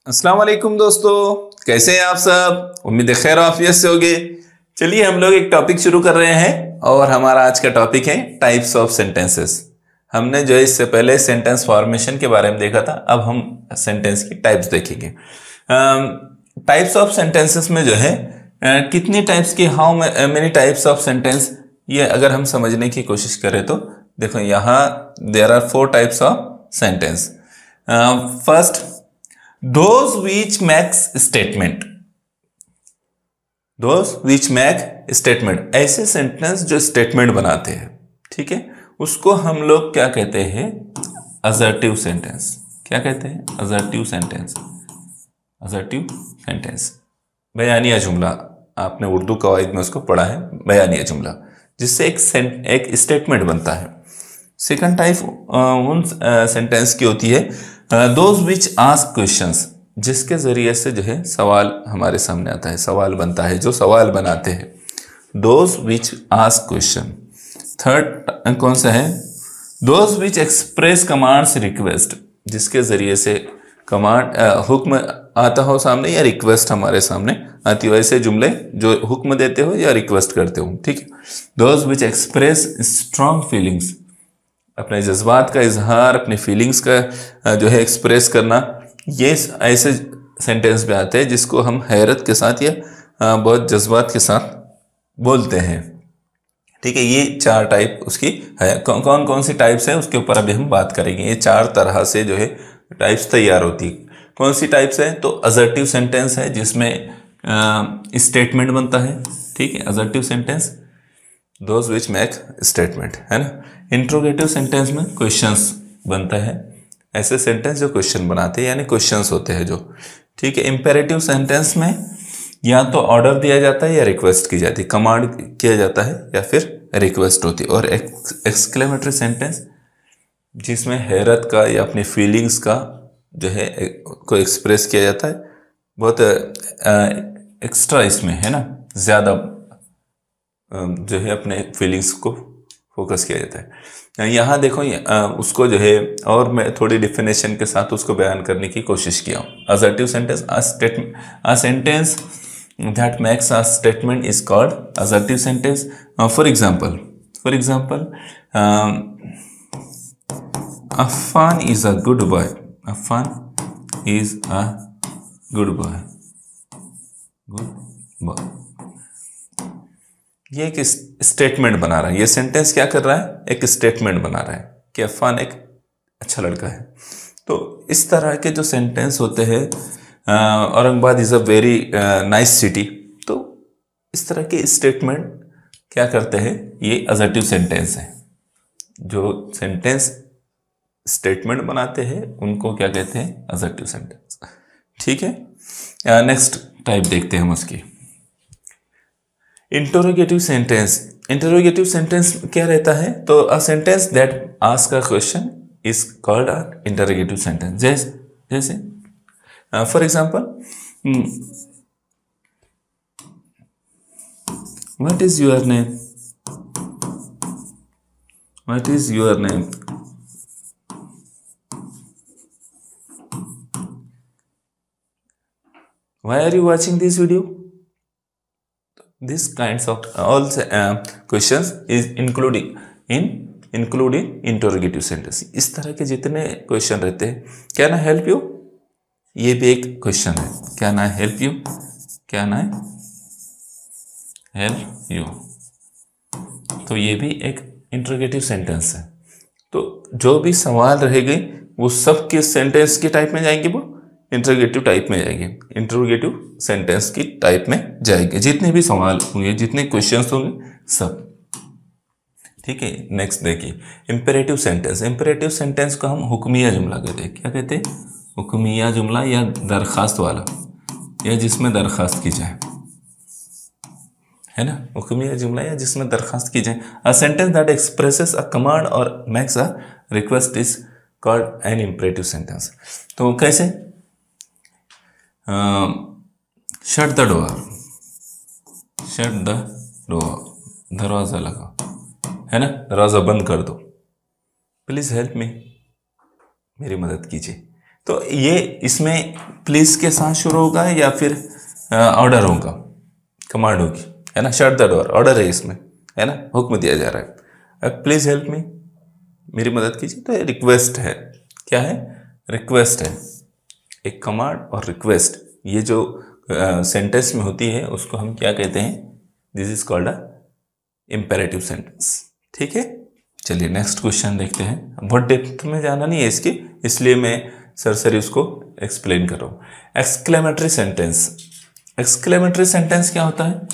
अस्सलाम वालेकुम दोस्तों, कैसे हैं आप सब। उम्मीद है खैर आफियत से होगे। चलिए हम लोग एक टॉपिक शुरू कर रहे हैं और हमारा आज का टॉपिक है टाइप्स ऑफ सेंटेंसेस। हमने जो है इससे पहले सेंटेंस फॉर्मेशन के बारे में देखा था, अब हम सेंटेंस की टाइप्स देखेंगे। टाइप्स ऑफ सेंटेंसेस में जो है कितनी टाइप्स की, how many types of sentence, ये अगर हम समझने की कोशिश करें तो देखो यहाँ there are 4 types of sentence. First, those which makes statement, those which make statement, ऐसे सेंटेंस जो स्टेटमेंट बनाते हैं, ठीक है, उसको हम लोग क्या कहते हैं, असर्टिव सेंटेंस। क्या कहते हैं? Assertive sentence. असर्टिव सेंटेंस बयानिया जुमला, आपने उर्दू कवायद में उसको पढ़ा है, बयानिया जुमला, जिससे एक स्टेटमेंट बनता है। सेकंड टाइप उन सेंटेंस की होती है दोज विच आस्क क्वेश्चंस, जिसके जरिए से जो है सवाल हमारे सामने आता है, सवाल बनता है, जो सवाल बनाते हैं, those which ask question. Third कौन सा है? Those which express commands request, जिसके जरिए से कमांड हुक्म आता हो सामने या रिक्वेस्ट हमारे सामने आती हो, ऐसे जुमले जो हुक्म देते हो या रिक्वेस्ट करते हो, ठीक है। Those which express strong feelings, अपने जज्बात का इजहार, अपने फीलिंग्स का जो है एक्सप्रेस करना, ये ऐसे सेंटेंस पे आते हैं जिसको हम हैरत के साथ या बहुत जज्बात के साथ बोलते हैं, ठीक है। ये 4 टाइप उसकी है। कौन कौन सी टाइप्स है उसके ऊपर अभी हम बात करेंगे। ये 4 तरह से जो है टाइप्स तैयार होती है। कौन सी टाइप्स है? तो असर्टिव सेंटेंस है जिसमें स्टेटमेंट बनता है, ठीक है, assertive sentence, those which make statement, है ना। इंट्रोगेटिव सेंटेंस में क्वेश्चंस बनता है, ऐसे सेंटेंस जो क्वेश्चन बनाते हैं, यानी क्वेश्चंस होते हैं जो, ठीक है। इंपेरेटिव सेंटेंस में या तो ऑर्डर दिया जाता है या रिक्वेस्ट की जाती है, कमांड किया जाता है या फिर रिक्वेस्ट होती है। और एक्सक्लेमेटरी सेंटेंस जिसमें हैरत का या अपनी फीलिंग्स का जो है को एक्सप्रेस किया जाता है, बहुत एक्स्ट्रा इसमें, है ना, ज़्यादा जो है अपने फीलिंग्स को फोकस किया जाता है। यहाँ देखो उसको जो है और मैं थोड़ी डिफिनेशन के साथ उसको बयान करने की कोशिश किया हूँ। Assertive sentence, a sentence that makes a statement is called assertive sentence. For example Afan is a good boy, Afan is a good boy, good boy, ये एक स्टेटमेंट बना रहा है। ये सेंटेंस क्या कर रहा है? एक स्टेटमेंट बना रहा है कि अफान एक अच्छा लड़का है। तो इस तरह के जो सेंटेंस होते हैं, Aurangabad is a very nice city, तो इस तरह के स्टेटमेंट क्या करते हैं, ये असर्टिव सेंटेंस है। जो सेंटेंस स्टेटमेंट बनाते हैं उनको क्या कहते हैं? असर्टिव सेंटेंस, ठीक है। नेक्स्ट टाइप देखते हैं हम उसकी, इंटरोगेटिव सेंटेंस। इंटरोगेटिव सेंटेंस क्या रहता है? तो a sentence that ask a question is called a interrogative sentence. जैसे for example, what is your name, what is your name, why are you watching this video. This kinds of all questions is including interrogative sentence। इस तरह के जितने question रहते हैं, क्या ना help you, ये भी एक क्वेश्चन है, क्या ना हेल्प यू, क्या ना हेल्प यू, तो ये भी एक इंटरोगेटिव सेंटेंस है। तो जो भी सवाल रहेंगे वो सब किस सेंटेंस के टाइप में जाएंगे? वो इंटरोगेटिव टाइप में जाएंगे, इंटरोगेटिव सेंटेंस की टाइप में जाएंगे। जितने भी सवाल होंगे, जितने क्वेश्चंस होंगे, सब, ठीक है। नेक्स्ट देखिए इंपेरेटिव सेंटेंस। इंपेरेटिव सेंटेंस को हम हुक्मिया जुमला कहते हैं। क्या कहते हैं? हुक्मिया जुमला या दरखास्त वाला, या जिसमें दरखास्त की जाए, है ना, हुक्मिया जुमला या जिसमें दरखास्त की जाए। A sentence that expresses a command और makes a request is called an imperative sentence. तो कैसे? Shut the door, shut the door, दरवाज़ा लगाओ, है ना, दरवाज़ा बंद कर दो, प्लीज़ हेल्प मी, मेरी मदद कीजिए। तो ये इसमें प्लीज के साथ शुरू होगा या फिर ऑर्डर होगा, कमांड होगी, है ना। शट द डोर ऑर्डर है इसमें, है ना, हुक्म दिया जा रहा है। अब प्लीज हेल्प मी, मेरी मदद कीजिए, तो रिक्वेस्ट है। क्या है? रिक्वेस्ट है। एक कमांड और रिक्वेस्ट, ये जो सेंटेंस में होती है उसको हम क्या कहते हैं? This is called a imperative sentence. ठीक है, चलिए नेक्स्ट क्वेश्चन देखते हैं। बहुत डेप्थ में जाना नहीं है इसके, इसलिए मैं सरसरी उसको एक्सप्लेन कर रहा हूँ। Exclamatory sentence. एक्सक्लेमेटरी सेंटेंस क्या होता है?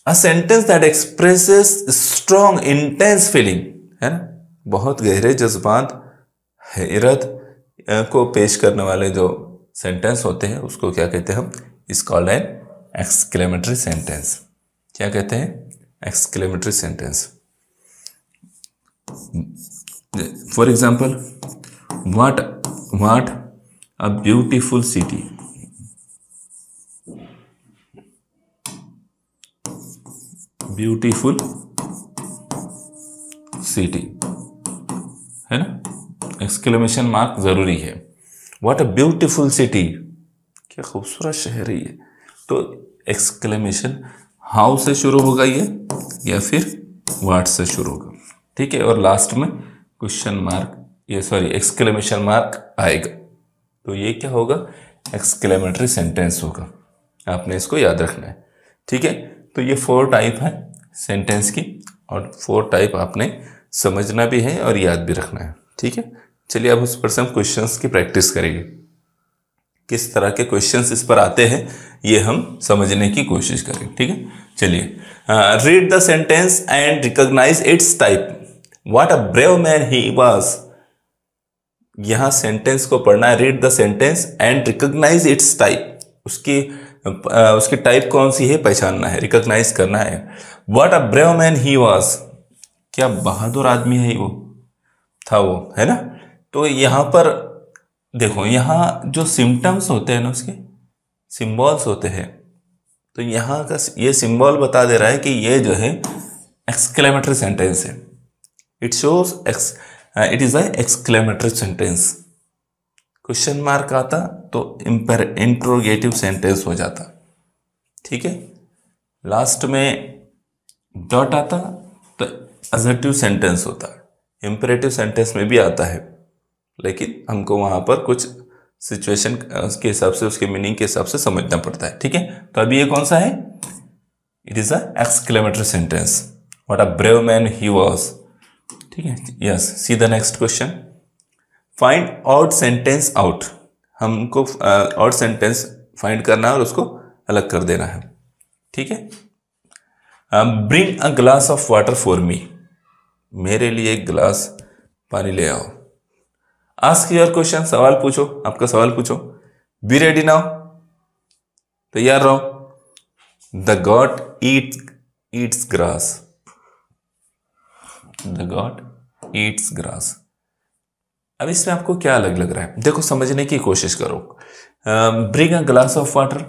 अ sentence that expresses strong intense feeling, है ना, बहुत गहरे जज्बात, हैरत को पेश करने वाले जो सेंटेंस होते हैं उसको क्या कहते हैं हम? Is called N exclamatory sentence. क्या कहते हैं? Exclamatory sentence. For example, what a beautiful city. Beautiful city, है ना, एक्सक्लेमेशन मार्क जरूरी है। व्हाट अ ब्यूटीफुल सिटी, क्या खूबसूरत शहर है ये। तो एक्सक्लेमेशन हाउ से शुरू होगा ये, या फिर व्हाट से शुरू होगा। ठीक है, और लास्ट में क्वेश्चन मार्क, ये सॉरी एक्सक्लेमेशन मार्क आएगा। तो ये क्या होगा? एक्सक्लेमेटरी सेंटेंस होगा। आपने इसको याद रखना है। ठीक है, तो ये 4 टाइप है सेंटेंस की, और 4 टाइप आपने समझना भी है और याद भी रखना है। ठीक है, चलिए अब उस पर से हम क्वेश्चंस की प्रैक्टिस करेंगे। किस तरह के क्वेश्चंस इस पर आते हैं ये हम समझने की कोशिश करें। ठीक है, चलिए read the sentence and recognise its type. What a brave man he was. यहां सेंटेंस को पढ़ना है। Read the sentence and recognise its type. उसकी टाइप कौन सी है पहचानना है, रिकॉग्नाइज करना है। What a brave man he was, क्या बहादुर आदमी है वो, था वो, है ना। तो यहां पर देखो, यहां जो सिम्टम्स होते हैं ना, उसके सिंबल्स होते हैं, तो यहां का ये सिंबल बता दे रहा है कि ये जो है एक्सक्लेमेटरी सेंटेंस है। It shows it is a exclamatory sentence. Question mark आता तो इंट्रोगेटिव सेंटेंस हो जाता। ठीक है, लास्ट में डॉट आता तो असर्टिव सेंटेंस होता। इंपेरेटिव सेंटेंस में भी आता है, लेकिन हमको वहां पर कुछ सिचुएशन के हिसाब से, उसके मीनिंग के हिसाब से समझना पड़ता है। ठीक है, तो अभी ये कौन सा है? It is a exclamatory sentence. What a brave man he was. ठीक है, yes, see the next question. Find odd sentence out. हमको ऑड सेंटेंस फाइंड करना है और उसको अलग कर देना है। ठीक है, bring a glass of water for me. मेरे लिए एक गिलास पानी ले आओ। आस्क योर क्वेश्चन, सवाल पूछो, आपका सवाल पूछो। बी रेडी नाउ, तैयार रहो। The God Yeats grass. The God Yeats grass. अब इसमें आपको क्या अलग लग रहा है? देखो, समझने की कोशिश करो। Bring a glass of water,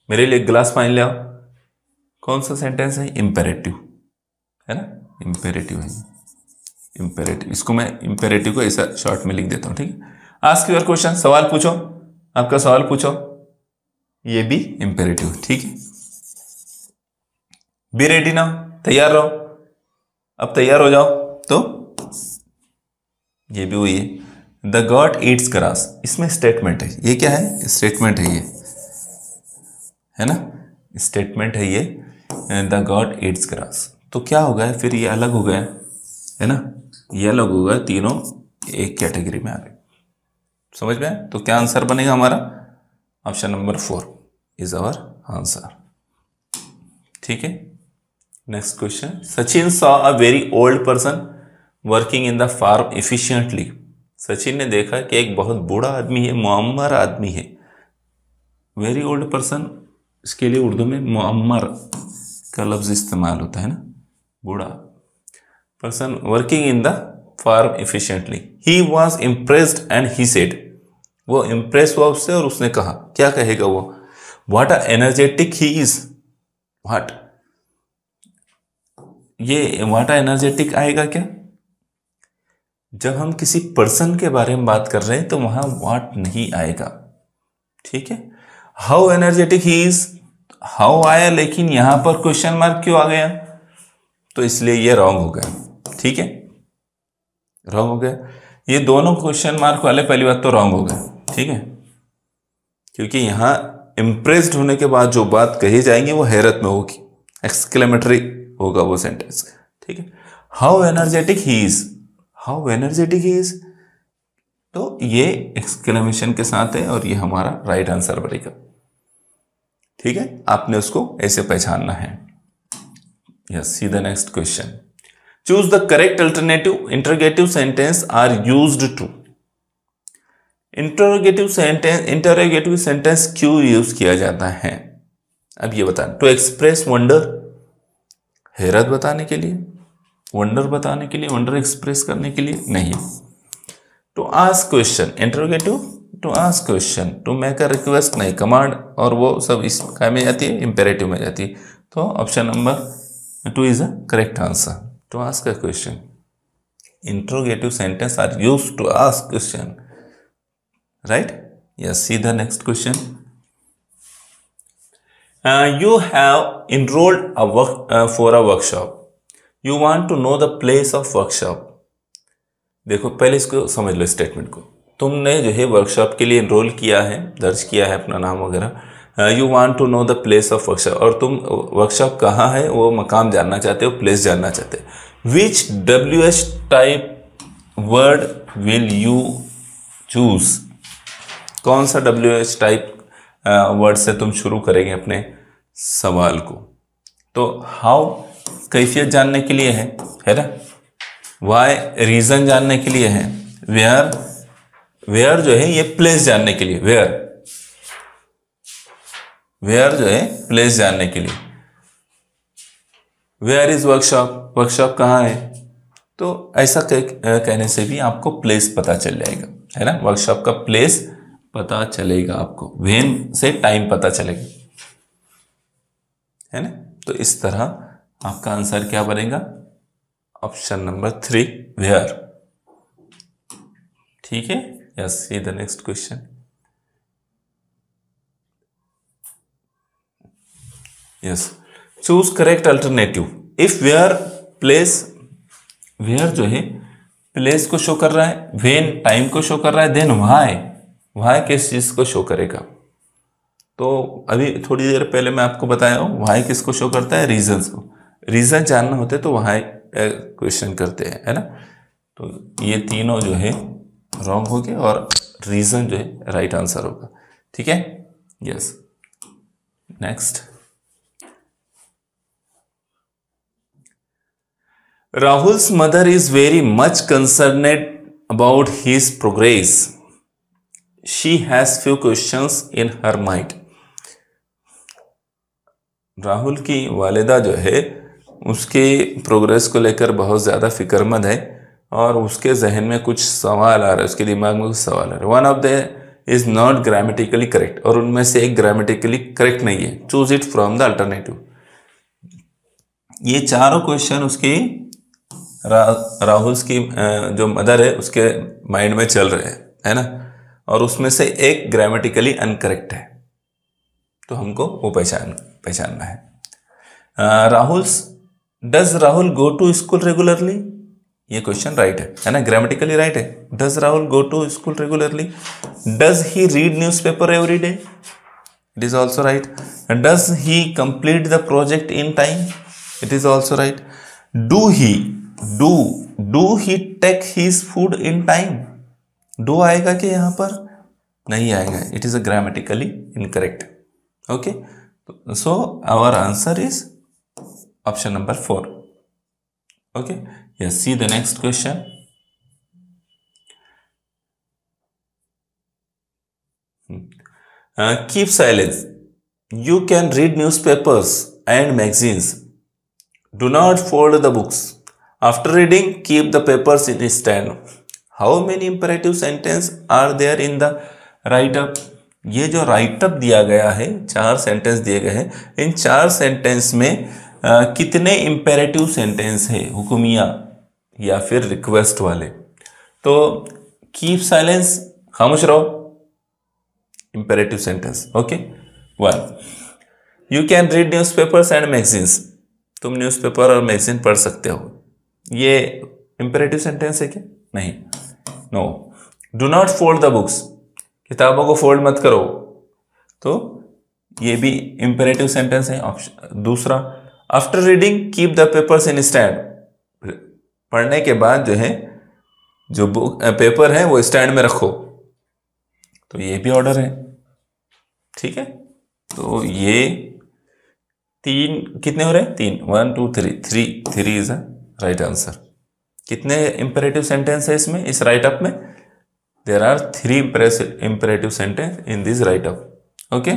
मेरे लिए एक गिलास पानी ले आओ। कौन सा सेंटेंस है? इंपेरेटिव, है ना, इंपेरेटिव है। इंपेरेटिव, इसको मैं इंपेरेटिव को ऐसा शॉर्ट में लिख देता हूं। ठीक है, आस्क योर क्वेश्चन, सवाल पूछो, आपका सवाल पूछो, ये भी इंपेरेटिव। ठीक है, बी रेडी नाउ, तैयार रहो, अब तैयार हो जाओ। तो ये भी हुई है। द गॉड ईट्स ग्रास, इसमें स्टेटमेंट है। ये क्या है? स्टेटमेंट है ये, है ना, स्टेटमेंट है ये। द गॉड ईट्स ग्रास, तो क्या हो गया फिर? ये अलग हो गया, है ना, ये अलग हो गया, तीनों एक कैटेगरी में आ गए। समझ में आया? तो क्या आंसर बनेगा हमारा? Option number 4 is our answer. ठीक है, next question. Sachin saw a very old person working in the farm efficiently. Sachin ने देखा कि एक बहुत बूढ़ा आदमी है, मुअम्मर आदमी है। वेरी ओल्ड पर्सन, इसके लिए उर्दू में मुअम्मर का लफ्ज इस्तेमाल होता है ना, बूढ़ा person working in the farm efficiently. He was impressed and he said, वो इम्प्रेस हुआ उससे और उसने कहा, क्या कहेगा वो? What a energetic he is. What, ये व्हाट अ एनर्जेटिक आएगा क्या? जब हम किसी पर्सन के बारे में बात कर रहे हैं तो वहां व्हाट नहीं आएगा, ठीक है। How energetic he is, how आया, लेकिन यहां पर क्वेश्चन मार्क क्यों आ गया, तो इसलिए ये रॉन्ग हो गया, ठीक है, रॉन्ग हो गया। ये दोनों क्वेश्चन मार्क वाले पहली बात तो रॉन्ग हो गए, ठीक है, क्योंकि यहां इंप्रेस्ड होने के बाद जो बात कही जाएंगी वो हैरत में होगी, एक्सक्लेमेटरी होगा वो सेंटेंस, ठीक है। How energetic he is, how energetic he is, तो ये एक्सक्लेमेशन के साथ है और ये हमारा राइट आंसर बनेगा, ठीक है। आपने उसको ऐसे पहचानना है। Yes, see the next question. Choose the correct alternative interrogative sentence are used to. Interrogative sentence क्यों यूज किया जाता है, अब ये बताना। टू एक्सप्रेस वंडर, हैरत बताने के लिए, वंडर बताने के लिए, वंडर एक्सप्रेस करने के लिए नहीं। To ask question, interrogative to ask question, to make a request नहीं, कमांड और वो सब इस काय में जाती है, इंपेरेटिव में जाती है। तो option number 2 is a correct answer, to ask a question. Interrogative sentence are used to ask question, right? Yes, see the next question. You have enrolled for a workshop. You want to know the place of workshop. देखो पहले इसको समझ लो statement को। तुमने जो है workshop के लिए इनरोल किया है, दर्ज किया है अपना नाम वगैरह। You want to know the place of workshop, और तुम वर्कशॉप कहाँ है वो मकाम जानना चाहते हो, प्लेस जानना चाहते हो। विच WH type word will you choose, कौन सा WH टाइप वर्ड से तुम शुरू करेंगे अपने सवाल को। तो हाउ कैफियत जानने के लिए है ना, वाई रीजन जानने के लिए है, वेयर जो है ये प्लेस जानने के लिए, वेयर जो है प्लेस जानने के लिए। वेयर इज वर्कशॉप, वर्कशॉप कहाँ है, तो ऐसा कहने से भी आपको प्लेस पता चल जाएगा, है ना। वर्कशॉप का प्लेस पता चलेगा आपको, व्हेन से टाइम पता चलेगा, है ना। तो इस तरह आपका आंसर क्या बनेगा, ऑप्शन नंबर 3 वेयर, ठीक है। Yes, see the next question. Yes, choose correct alternative. If where place, where जो है प्लेस को शो कर रहा है, व्हेन टाइम को शो कर रहा है, देन वाई किस चीज को शो करेगा। तो अभी थोड़ी देर पहले मैं आपको बताया हूं वाई किसको शो करता है, रीजंस को। रीजन जानना होते तो वाई क्वेश्चन करते हैं, है ना। तो ये तीनों जो है रॉन्ग हो गए और रीजन जो है राइट आंसर होगा, ठीक है। Yes, next. Rahul's mother is very much concerned about his progress. She has few questions in her mind. Rahul की वालिदा जो है उसके प्रोग्रेस को लेकर बहुत ज़्यादा फिक्रमंद है और उसके जहन में कुछ सवाल आ रहा है, उसके दिमाग में कुछ सवाल आ रहा है। One of the is not grammatically correct, और उनमें से एक ग्रामेटिकली करेक्ट नहीं है। Choose it from the alternative. ये चारों क्वेश्चन उसकी राहुल की जो मदर है उसके माइंड में चल रहे हैं, है ना, और उसमें से एक ग्रामेटिकली अनकरेक्ट है, तो हमको वो पहचानना है। Does Rahul go to school regularly, ये क्वेश्चन राइट है ना, ग्रामेटिकली राइट है। Does Rahul go to school regularly. Does he read newspaper every day, it is also right. Does he complete the project in time, it is also right. Do he take his food in time, do आएगा कि यहां पर नहीं आएगा, it is a grammatically incorrect, okay. So our answer is option number 4, okay. Yes, see the next question. Keep silence, you can read newspapers and magazines, do not fold the books, after reading keep the papers in stand. How many imperative sentence are there in the write up? ये जो right up दिया गया है, 4 sentence दिए गए हैं, इन 4 sentence में कितने इंपेरेटिव सेंटेंस है, हुक्मिया या फिर रिक्वेस्ट वाले। तो कीप साइलेंस, खामोश रहो, imperative sentence. Okay. 1, you can read newspapers and magazines, तुम न्यूज़पेपर और मैगजीन पढ़ सकते हो, ये इंपेरेटिव सेंटेंस है क्या? नहीं। No. Do not fold the books, किताबों को फोल्ड मत करो, तो ये भी इंपेरेटिव सेंटेंस है। ऑप्शन दूसरा, after reading keep the papers in stand, पढ़ने के बाद जो है जो बुक पेपर है वो स्टैंड में रखो, तो ये भी ऑर्डर है। ठीक है, तो ये 3 कितने हो रहे हैं? 3, 1 2 3, 3 इज अ राइट आंसर। कितने इंपेरेटिव सेंटेंस है इसमें, इस राइट अप में? There are 3 imperative sentence in this write up. Okay,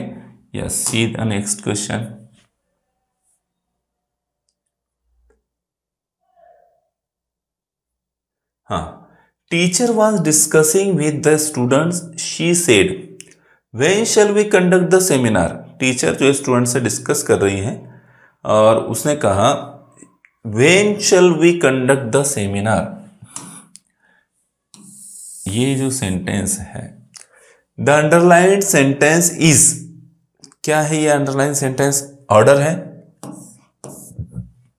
yes, see the next question. हाँ, teacher was discussing with the students, she said when shall we conduct the seminar. Teacher जो student से discuss कर रही हैं और उसने कहा when shall we conduct the seminar. ये जो सेंटेंस है, द अंडरलाइंड सेंटेंस इज, क्या है ये अंडरलाइन सेंटेंस? ऑर्डर है?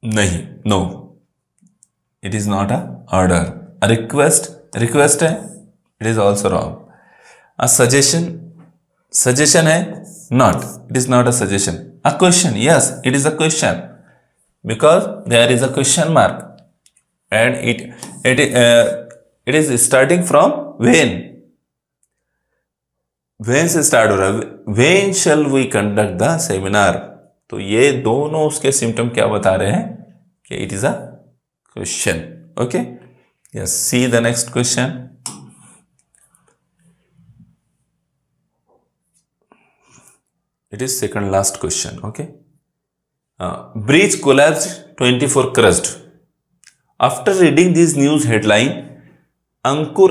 नहीं, no, it is not a order. A request, request है? It is also wrong. A suggestion, suggestion है? Not, it is not a suggestion. A question, yes, it is a question because there is a question mark and it is starting from when से start हो रहा है, when shall we conduct the seminar। तो ये दोनों उसके symptom क्या बता रहे हैं कि it is a question. Okay, yes, see the next question. It is second last question. Okay, bridge collapsed, 24 crushed. After reading this news headline, Ankur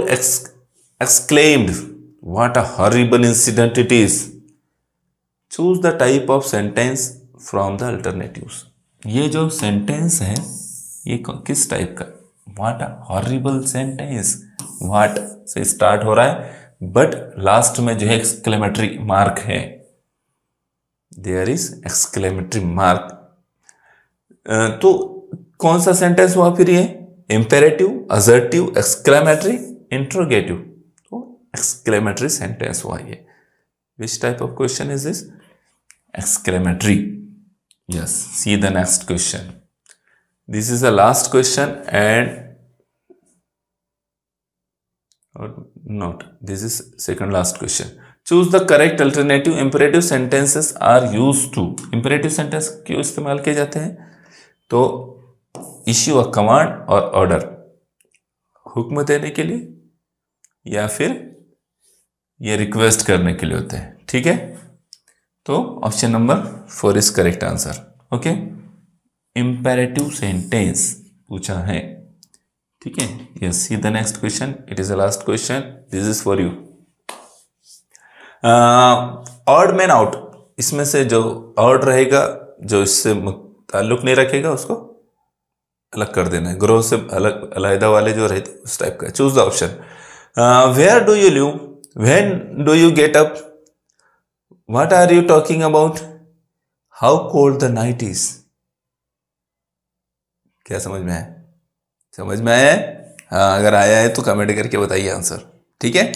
exclaimed, "What a horrible incident it is." Choose the type of sentence from the alternatives. ये जो sentence है ये किस type का? What a horrible sentence. What से start हो रहा है, बट लास्ट में जो है एक्सक्लेमेटरी मार्क है। There is exclamatory mark। तो कौन सा सेंटेंस हुआ फिर ये? Imperative, assertive, exclamatory, interrogative. तो एक्सक्लेमेटरी सेंटेंस हुआ ये। Which type of question is this? Exclamatory. Yes, see the next question. This is the last question and not, this is second last question. Choose the correct alternative. Imperative sentences are used to, imperative sentence क्यों इस्तेमाल किए जाते हैं? तो issue a command और order, हुक्म देने के लिए या फिर ये रिक्वेस्ट करने के लिए होते हैं। ठीक है, तो option number 4 is correct answer. Okay, imperative sentence पूछा है। ठीक है, yes, see the next question. It is the last question, this is for you. Odd man out, इसमें से जो ऑड रहेगा, जो इससे ताल्लुक नहीं रखेगा, उसको अलग कर देना है। ग्रोह से अलग, अलहदा वाले जो रहते उस टाइप का। Choose the option. Where do you live, when do you get up, what are you talking about, how cold the night is. क्या समझ में आया? समझ में आया है? हाँ, अगर आया है तो कमेंट करके बताइए आंसर। ठीक है,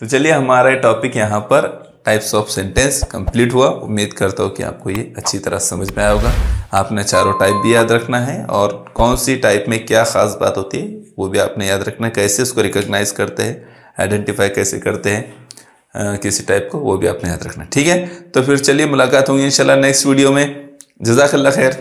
तो चलिए हमारा टॉपिक यहाँ पर टाइप्स ऑफ सेंटेंस कंप्लीट हुआ। उम्मीद करता हूँ कि आपको ये अच्छी तरह समझ में आया होगा। आपने चारों टाइप भी याद रखना है और कौन सी टाइप में क्या खास बात होती है वो भी आपने याद रखना है। कैसे उसको रिकॉग्नाइज करते हैं, आइडेंटिफाई कैसे करते हैं किसी टाइप को, वो भी आपने याद रखना है। ठीक है, तो फिर चलिए मुलाकात होंगी इंशाल्लाह नेक्स्ट वीडियो में। जज़ाकल्लाह खैर।